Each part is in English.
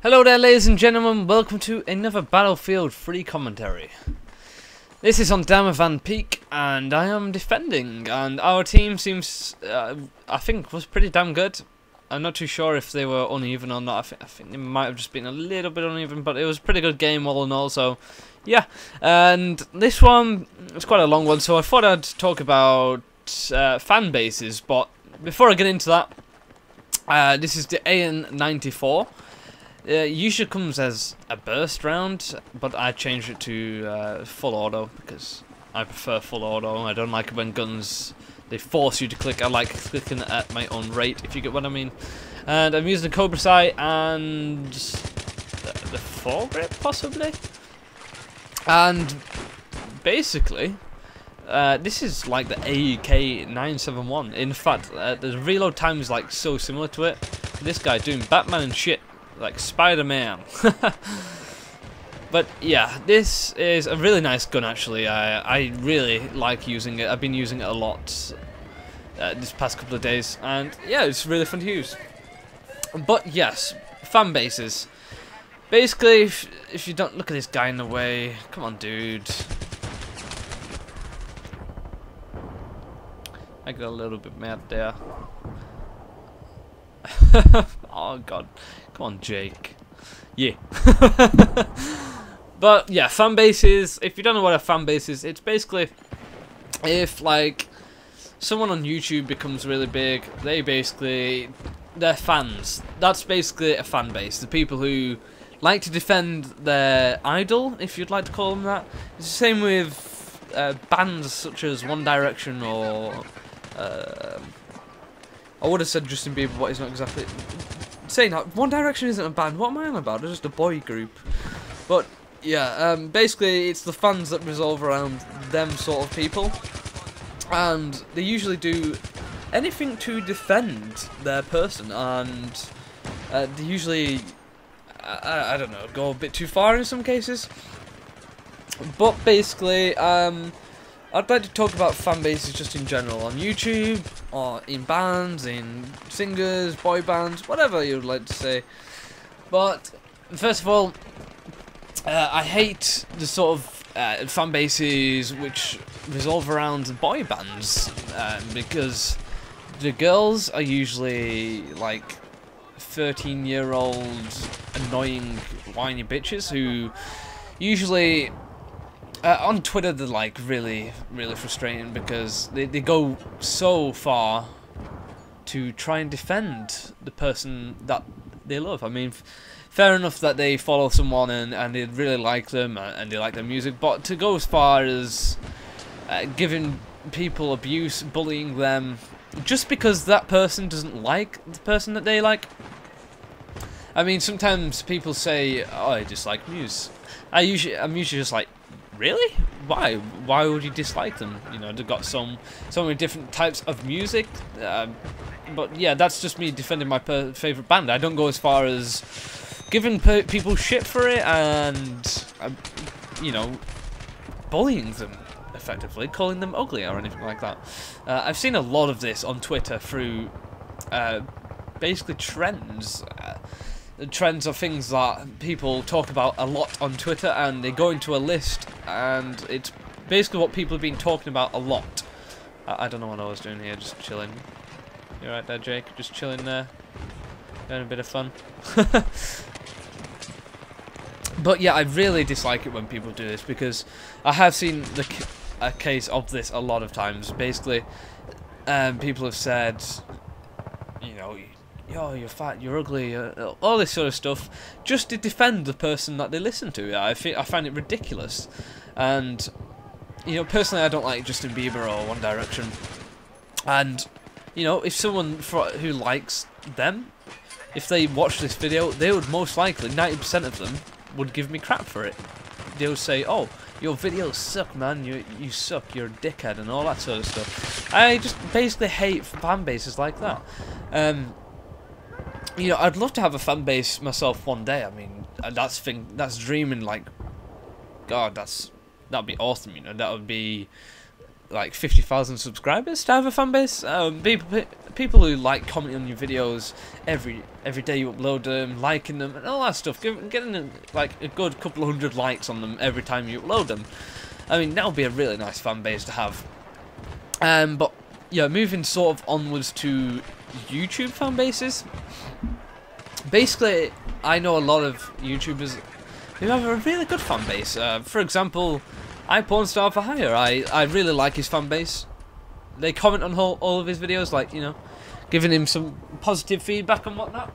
Hello there, ladies and gentlemen, welcome to another Battlefield 3 commentary. This is on Van Peak, and I am defending, and our team seems, I think, was pretty damn good. I'm not too sure if they were uneven or not. I think it might have just been a little bit uneven, but it was a pretty good game all in all, so yeah. And this one is quite a long one, so I thought I'd talk about fan bases, but before I get into that, this is the AN-94. Usually comes as a burst round, but I changed it to full auto because I prefer full auto. I don't like it when guns, they force you to click. I like clicking at my own rate, if you get what I mean. And I'm using the Cobra sight and the fore-grip possibly. And basically, this is like the AK-971. In fact, the reload time is like so similar to it. This guy doing Batman and shit. Like Spider-Man. But yeah, this is a really nice gun actually. I really like using it. I've been using it a lot this past couple of days, and yeah, it's really fun to use. But yes, fan bases. Basically, if you don't look at this guy in the way, come on, dude. I got a little bit mad there. Oh god, come on, Jake. Yeah. But yeah, fan bases. If you don't know what a fan base is, it's basically if like someone on YouTube becomes really big, they're fans. That's basically a fan base. The people who like to defend their idol, if you'd like to call them that. It's the same with bands such as One Direction or I would have said Justin Bieber, but he's not exactly saying that. One Direction isn't a band. What am I on about? It's just a boy group. But yeah, basically it's the fans that revolve around them sort of people, and they usually do anything to defend their person, and they usually I don't know, go a bit too far in some cases. But basically, I'd like to talk about fan bases just in general on YouTube, or in bands, in singers, boy bands, whatever you'd like to say. But first of all, I hate the sort of fan bases which revolve around boy bands, because the girls are usually like 13-year-old annoying whiny bitches who usually on Twitter they're like really frustrating because they go so far to try and defend the person that they love. I mean, fair enough that they follow someone and they really like them and they like their music, but to go as far as giving people abuse, bullying them, just because that person doesn't like the person that they like. I mean, sometimes people say, "Oh, I dislike Muse." I'm usually just like, really? Why? Why would you dislike them? You know, they've got so many different types of music. But yeah, that's just me defending my favourite band. I don't go as far as giving people shit for it and, you know, bullying them, effectively, calling them ugly or anything like that. I've seen a lot of this on Twitter through basically trends. Trends are things that people talk about a lot on Twitter, and they go into a list, and it's basically what people have been talking about a lot. I don't know what I was doing here, just chilling. You right there, Jake? Just chilling there, having a bit of fun. But yeah, I really dislike it when people do this, because I have seen a case of this a lot of times. Basically, people have said, you know, "Yo, you're fat, you're ugly," all this sort of stuff, just to defend the person that they listen to. I find it ridiculous. And, you know, personally I don't like Justin Bieber or One Direction. And, you know, if someone who likes them, if they watch this video, they would most likely, 90% of them, would give me crap for it. They would say, "Oh, your videos suck, man, you suck, you're a dickhead," and all that sort of stuff. I just basically hate fan bases like that. You know, I'd love to have a fan base myself one day. I mean, that's dreaming, like, God, that'd be awesome. You know, that would be like 50,000 subscribers to have a fan base. People who like commenting on your videos every day you upload them, liking them, and all that stuff, getting like a good couple of hundred likes on them every time you upload them. I mean, that would be a really nice fan base to have. But yeah, moving sort of onwards to YouTube fan bases. Basically, I know a lot of YouTubers who have a really good fan base. For example, iPornstar for Hire. I really like his fan base. They comment on all of his videos, like, you know, giving him some positive feedback and whatnot.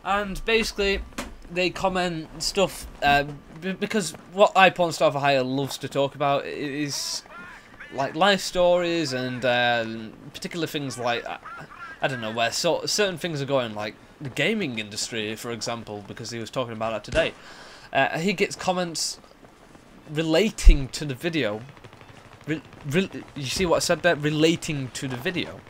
And basically, they comment stuff because what iPornstar for Hire loves to talk about is like life stories and particular things like, I don't know, where certain things are going, like the gaming industry, for example, because he was talking about that today. He gets comments relating to the video. You see what I said there? Relating to the video.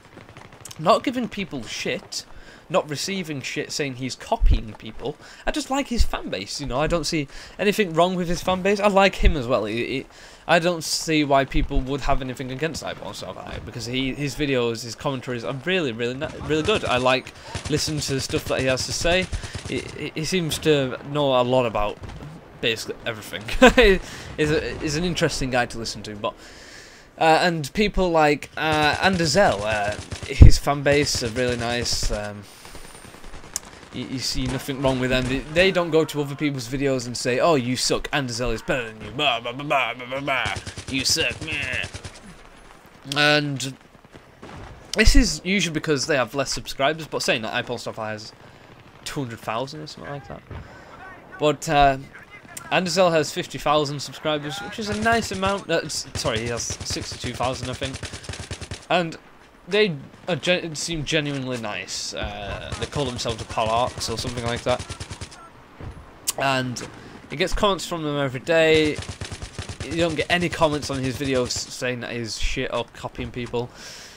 Not giving people shit, not receiving shit saying he's copying people. I just like his fan base, you know. I don't see anything wrong with his fan base. I like him as well. I don't see why people would have anything against iPornstar because his videos, his commentaries are really good. I like listening to the stuff that he has to say. He seems to know a lot about basically everything. He's an interesting guy to listen to, but. And people like Anderzel, his fan base are really nice. You see nothing wrong with them. They don't go to other people's videos and say, "Oh, you suck. Anderzel is better than you. Bah, bah, bah, bah, bah, bah. You suck." Meh. And this is usually because they have less subscribers. But saying that, iPornstar has 200,000 or something like that. But Anderzel has 50,000 subscribers, which is a nice amount. Sorry, he has 62,000, I think. And they seem genuinely nice. They call themselves the Palarks or something like that. And he gets comments from them every day. You don't get any comments on his videos saying that he's shit or copying people.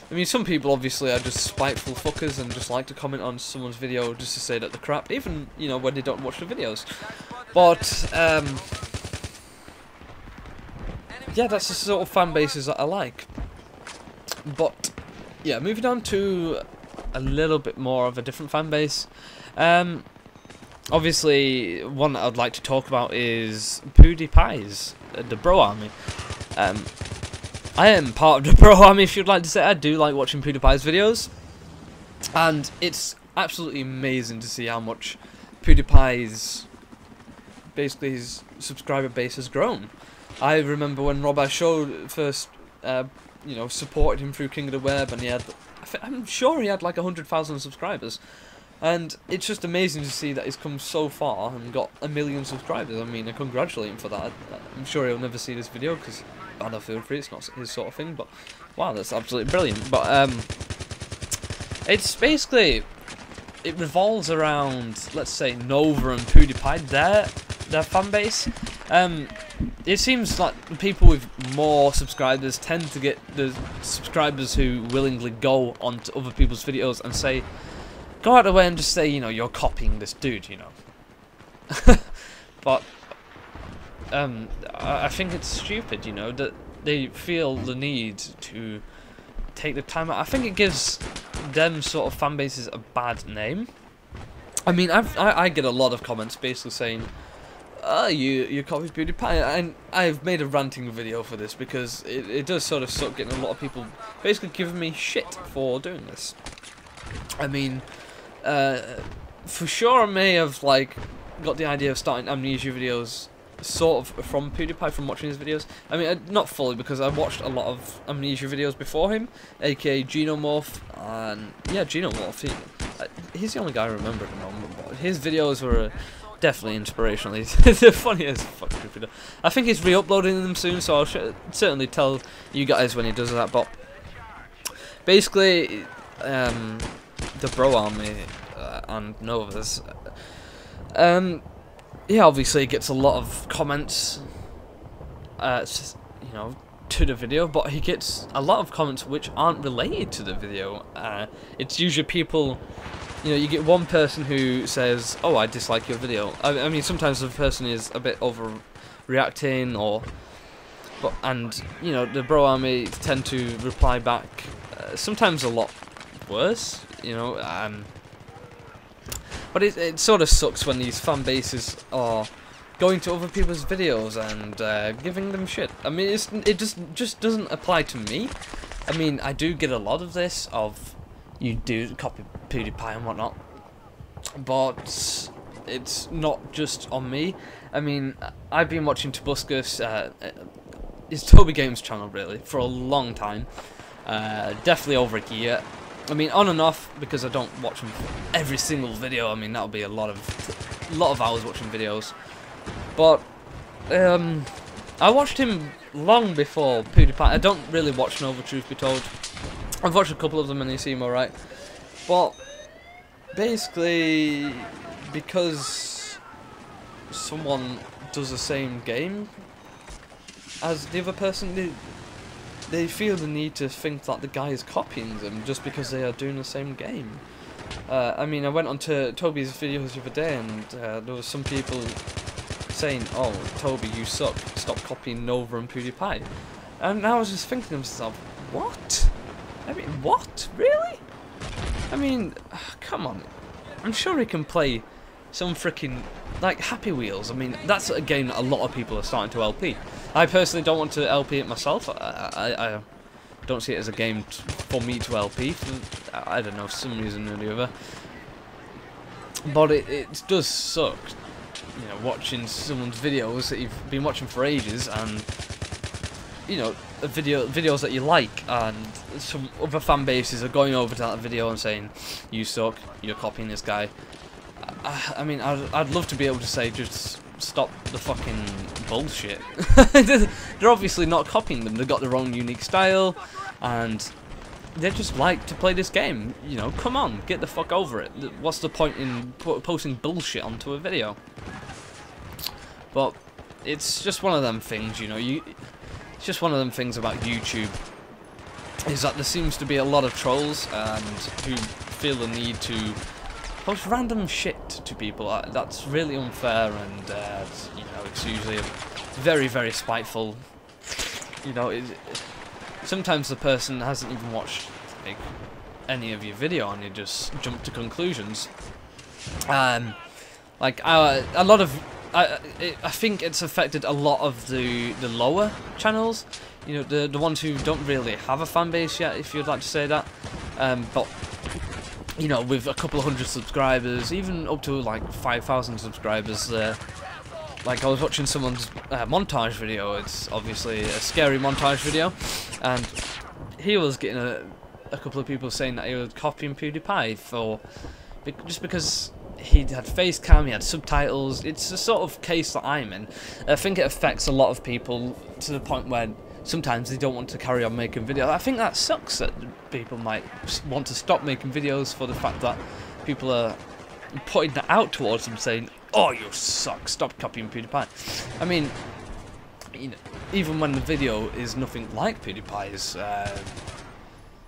I mean, some people obviously are just spiteful fuckers and just like to comment on someone's video just to say that they're crap, even, you know, when they don't watch the videos. But, yeah, that's the sort of fan bases that I like. But, yeah, moving on to a little bit more of a different fan base. Obviously, one that I'd like to talk about is PewDiePie's, the Bro Army. I am part of the Bro Army, if you'd like to say. I do like watching PewDiePie's videos. And it's absolutely amazing to see how much PewDiePie's, basically his subscriber base has grown. I remember when Rob Show first, you know, supported him through King of the Web, and he had, I'm sure he had like 100,000 subscribers. And it's just amazing to see that he's come so far and got 1 million subscribers. I mean, I congratulate him for that. I'm sure he'll never see this video because I don't feel free, it's not his sort of thing. But wow, that's absolutely brilliant. But it's basically, it revolves around, let's say, Nova and PewDiePie, their fan base. It seems like the people with more subscribers tend to get the subscribers who willingly go onto other people's videos and say, go out of the way and just say, you know, you're copying this dude, you know. But I think it's stupid, you know, that they feel the need to take the time out. I think it gives them sort of fan bases a bad name. I mean, I get a lot of comments basically saying, "Oh, you copied PewDiePie," and I've made a ranting video for this because it does sort of suck getting a lot of people basically giving me shit for doing this. I mean, for sure I may have like got the idea of starting Amnesia videos sort of from PewDiePie, from watching his videos. I mean, not fully, because I watched a lot of Amnesia videos before him, aka Genomorph, and yeah, Genomorph, he's the only guy I remember at the moment, but his videos were definitely inspirational. They're funny as fuck. I think he's re-uploading them soon, so I'll certainly tell you guys when he does that. But basically, the Bro Army and Novas, yeah, obviously gets a lot of comments, you know, to the video, but he gets a lot of comments which aren't related to the video. It's usually people, you know, you get one person who says, "Oh, I dislike your video." I mean, sometimes the person is a bit overreacting, or And you know, the bro army tend to reply back sometimes a lot worse, you know. But it sort of sucks when these fan bases are going to other people's videos and giving them shit. I mean, it just doesn't apply to me. I mean, I do get a lot of this, of you do copy PewDiePie and whatnot, but it's not just on me. I mean, I've been watching Tobuscus, it's Toby Games channel really, for a long time, definitely over a year. I mean, on and off, because I don't watch him every single video. I mean, that'll be a lot of hours watching videos. But I watched him long before PewDiePie. I don't really watch Nova, truth be told. I've watched a couple of them and they seem alright. But basically, because someone does the same game as the other person, they feel the need to think that the guy is copying them just because they are doing the same game. I mean, I went onto Toby's videos the other day and there was some people saying, "Oh, Toby, you suck. Stop copying Nova and PewDiePie." And I was just thinking to myself, what? I mean, what? Really? I mean, come on. I'm sure he can play some freaking, like, Happy Wheels. I mean, that's a game that a lot of people are starting to LP. I personally don't want to LP it myself. I don't see it as a game for me to LP, for, I don't know, for some reason or the other. But it does suck, you know, watching someone's videos that you've been watching for ages, and, you know, videos that you like, and some other fan bases are going over to that video and saying, "You suck, you're copying this guy." I mean, I'd love to be able to say, just stop the fucking bullshit. They're obviously not copying them. They've got their own unique style, and they just like to play this game. You know, come on, get the fuck over it. What's the point in posting bullshit onto a video? But it's just one of them things, you know. It's just one of them things about YouTube, is that there seems to be a lot of trolls and who feel the need to post random shit to people. That's really unfair, and you know, it's usually very, very spiteful. You know, sometimes the person hasn't even watched like any of your video, and you just jump to conclusions. Like a lot of, I think it's affected a lot of the lower channels. You know, the ones who don't really have a fan base yet, if you'd like to say that. But you know, with a couple of hundred subscribers, even up to like 5,000 subscribers, like I was watching someone's montage video. It's obviously a scary montage video, and he was getting a couple of people saying that he was copying PewDiePie just because he had face cam, he had subtitles. It's the sort of case that I'm in. I think it affects a lot of people to the point where sometimes they don't want to carry on making videos. I think that sucks, that people might want to stop making videos for the fact that people are putting that out towards them, saying, "Oh, you suck, stop copying PewDiePie." I mean, you know, even when the video is nothing like PewDiePie's,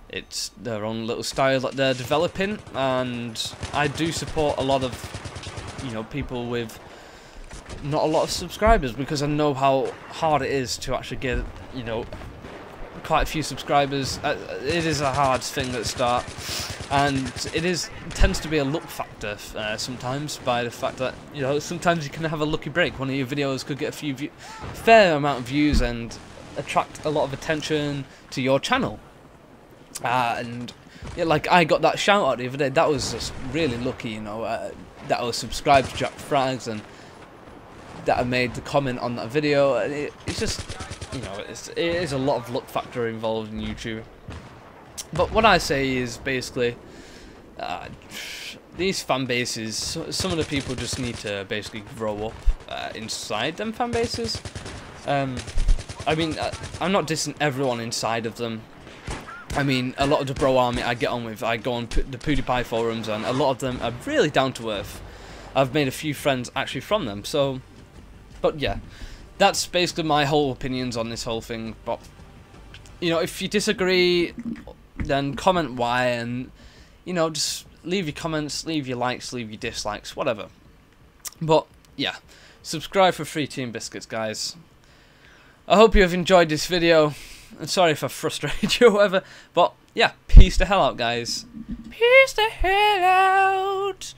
it's their own little style that they're developing, and I do support a lot of, you know, people with not a lot of subscribers, because I know how hard it is to actually get, you know, quite a few subscribers. It is a hard thing at the start, and it tends to be a luck factor sometimes, by the fact that, you know, sometimes you can have a lucky break. One of your videos could get a fair amount of views and attract a lot of attention to your channel. And yeah, like I got that shout out the other day. That was just really lucky, you know, that I was subscribed to Jack Frags and that I made the comment on that video. It's just, you know, it is a lot of luck factor involved in YouTube. But what I say is basically, these fan bases, some of the people just need to basically grow up inside them fan bases. I mean, I'm not dissing everyone inside of them. I mean, a lot of the bro army I get on with, I go on the PewDiePie forums, and a lot of them are really down to earth. I've made a few friends actually from them, so, but yeah, that's basically my whole opinions on this whole thing. But, you know, if you disagree, then comment why, and, you know, just leave your comments, leave your likes, leave your dislikes, whatever. But, yeah, subscribe for free Team Biscuits, guys. I hope you have enjoyed this video. And sorry if I frustrated you or whatever. But yeah, peace the hell out, guys. Peace the hell out.